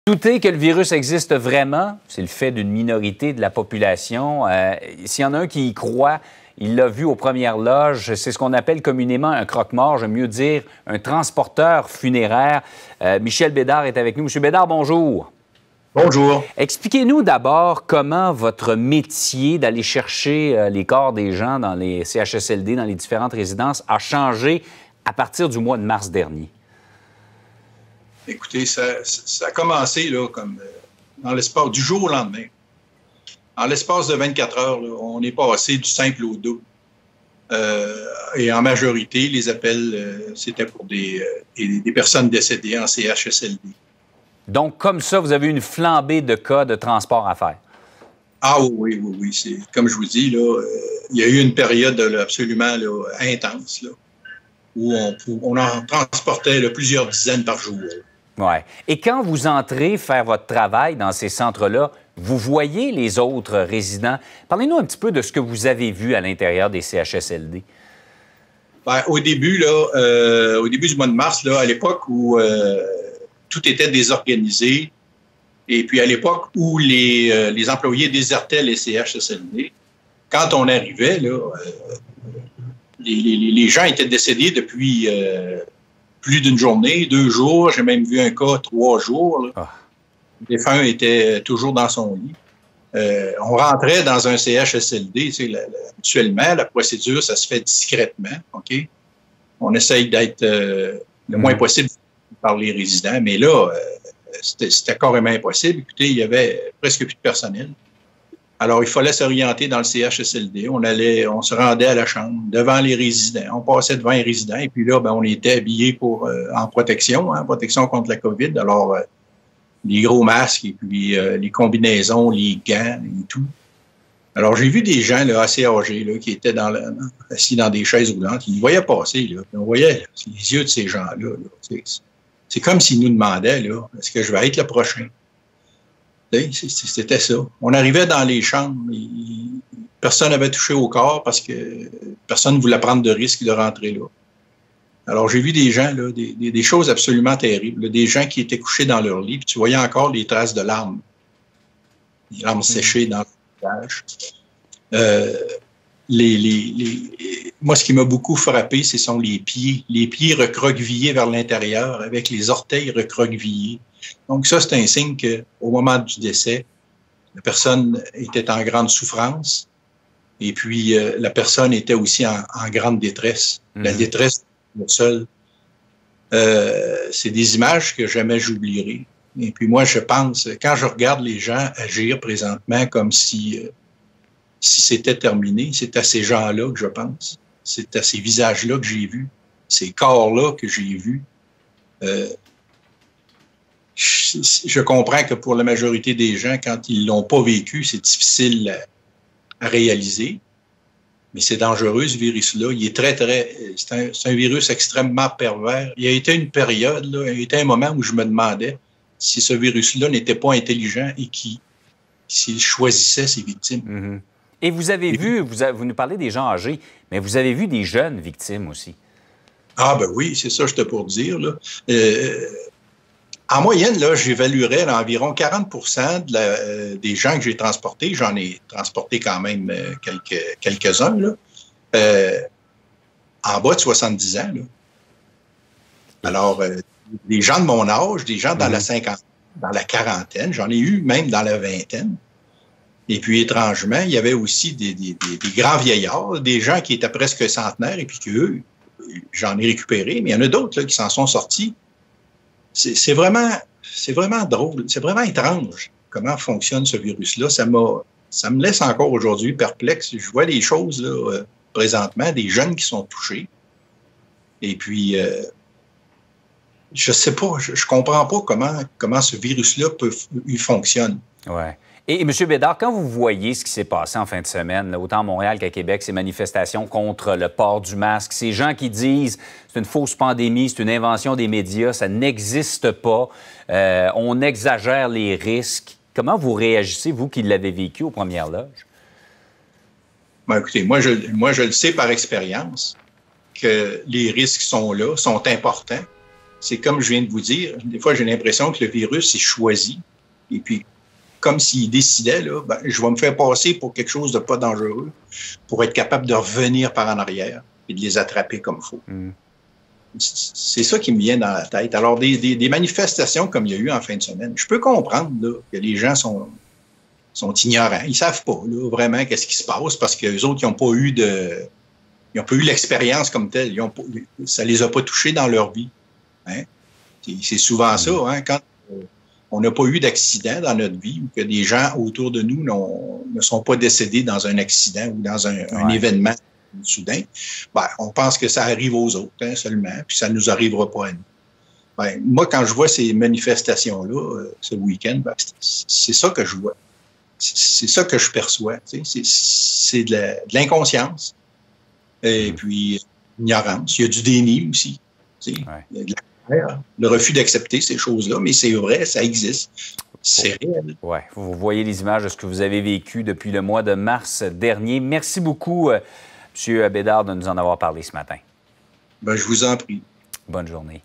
Douter que le virus existe vraiment, c'est le fait d'une minorité de la population. S'il y en a un qui y croit, il l'a vu aux premières loges. C'est ce qu'on appelle communément un croque-mort, j'aime mieux dire un transporteur funéraire. Michel Bédard est avec nous. Monsieur Bédard, bonjour. Bonjour. Expliquez-nous d'abord comment votre métier d'aller chercher les corps des gens dans les CHSLD, dans les différentes résidences, a changé à partir du mois de mars dernier. Écoutez, ça a commencé là, comme dans l'espace du jour au lendemain. En l'espace de 24 heures, là, on est passé du simple au double. Et en majorité, les appels, c'était pour des personnes décédées en CHSLD. Donc, comme ça, vous avez une flambée de cas de transport à faire. Ah oui. C'est, comme je vous dis, là, il y a eu une période là, absolument là, intense là, où on en transportait là, plusieurs dizaines par jour. Oui. Et quand vous entrez faire votre travail dans ces centres-là, vous voyez les autres résidents. Parlez-nous un petit peu de ce que vous avez vu à l'intérieur des CHSLD. Bien, au début du mois de mars, là, à l'époque où tout était désorganisé, et puis à l'époque où les employés désertaient les CHSLD, quand on arrivait, là, les gens étaient décédés depuis plus d'une journée, 2 jours. J'ai même vu un cas 3 jours. Là. Ah. Le défunt était toujours dans son lit. On rentrait dans un CHSLD. Tu sais, habituellement, la procédure, ça se fait discrètement. OK? On essaye d'être le moins possible par les résidents, mais là, c'était carrément impossible. Écoutez, il y avait presque plus de personnel. Alors, il fallait s'orienter dans le CHSLD. On se rendait à la chambre, devant les résidents. On passait devant les résidents. Et puis là, on était habillés en protection, protection contre la COVID. Alors, les gros masques et puis les combinaisons, les gants et tout. Alors, j'ai vu des gens là, assez âgés là, qui étaient assis dans des chaises roulantes. Ils nous voyaient passer. Là. On voyait les yeux de ces gens-là. Là. C'est comme s'ils nous demandaient, là, est-ce que je vais être le prochain? C'était ça. On arrivait dans les chambres, personne n'avait touché au corps parce que personne ne voulait prendre de risque de rentrer là. Alors, j'ai vu des gens, là, des choses absolument terribles, là, des gens qui étaient couchés dans leur lit, puis tu voyais encore les traces de larmes, les larmes séchées dans le visage. Moi, ce qui m'a beaucoup frappé, ce sont les pieds recroquevillés vers l'intérieur, avec les orteils recroquevillés. Donc ça, c'est un signe qu'au moment du décès, la personne était en grande souffrance et puis la personne était aussi en grande détresse. La détresse seule. C'est des images que jamais j'oublierai. Et puis moi, je pense, quand je regarde les gens agir présentement comme si c'était terminé, c'est à ces gens-là que je pense. C'est à ces visages-là que j'ai vus, ces corps-là que j'ai vus. Je comprends que pour la majorité des gens, quand ils l'ont pas vécu, c'est difficile à réaliser. Mais c'est dangereux, ce virus-là. Il est c'est un virus extrêmement pervers. Il y a été une période, là, il y a été un moment où je me demandais si ce virus-là n'était pas intelligent et s'il choisissait ses victimes. Mm-hmm. Et vous avez vu, vous nous parlez des gens âgés, mais vous avez vu des jeunes victimes aussi. Ah ben oui, c'est ça, j'étais pour dire. Là. En moyenne, là, j'évaluerais environ 40% des gens que j'ai transportés. J'en ai transporté quand même quelques-uns, là, en bas de 70 ans. Là. Alors, des gens de mon âge, des gens dans la cinquantaine, dans la quarantaine, j'en ai eu même dans la vingtaine. Et puis, étrangement, il y avait aussi des grands vieillards, des gens qui étaient presque centenaires, et puis qu'eux, j'en ai récupéré, mais il y en a d'autres là, qui s'en sont sortis. C'est vraiment drôle, c'est vraiment étrange comment fonctionne ce virus-là. Ça me laisse encore aujourd'hui perplexe. Je vois des choses là, présentement, des jeunes qui sont touchés. Et puis, je sais pas, je comprends pas comment ce virus-là il fonctionne. Ouais. Et M. Bédard, quand vous voyez ce qui s'est passé en fin de semaine, là, autant à Montréal qu'à Québec, ces manifestations contre le port du masque, ces gens qui disent c'est une fausse pandémie, c'est une invention des médias, ça n'existe pas, on exagère les risques. Comment vous réagissez, vous qui l'avez vécu aux premières loges? Ben, écoutez, moi je le sais par expérience que les risques sont là, sont importants. c'est comme je viens de vous dire, des fois, j'ai l'impression que le virus est choisi. Et puis, comme s'il décidait, là, ben, je vais me faire passer pour quelque chose de pas dangereux pour être capable de revenir par en arrière et de les attraper comme il faut. C'est ça qui me vient dans la tête. Alors, des manifestations comme il y a eu en fin de semaine, je peux comprendre là, que les gens sont ignorants. Ils savent pas là, vraiment qu'est-ce qui se passe parce que les autres, ils n'ont pas eu l'expérience comme telle. Ça les a pas touchés dans leur vie. Hein? C'est souvent ça, hein, quand on n'a pas eu d'accident dans notre vie ou que des gens autour de nous ne sont pas décédés dans un accident ou dans un événement soudain, ben, on pense que ça arrive aux autres seulement, puis ça ne nous arrivera pas à nous. Ben, moi, quand je vois ces manifestations-là, ce week-end, ben, c'est ça que je vois. C'est ça que je perçois. C'est de l'inconscience et puis l'ignorance. Il y a du déni aussi. Il y a de le refus d'accepter ces choses-là, mais c'est vrai, ça existe. C'est réel. Oui, vous voyez les images de ce que vous avez vécu depuis le mois de mars dernier. Merci beaucoup, M. Bédard, de nous en avoir parlé ce matin. Ben, je vous en prie. Bonne journée.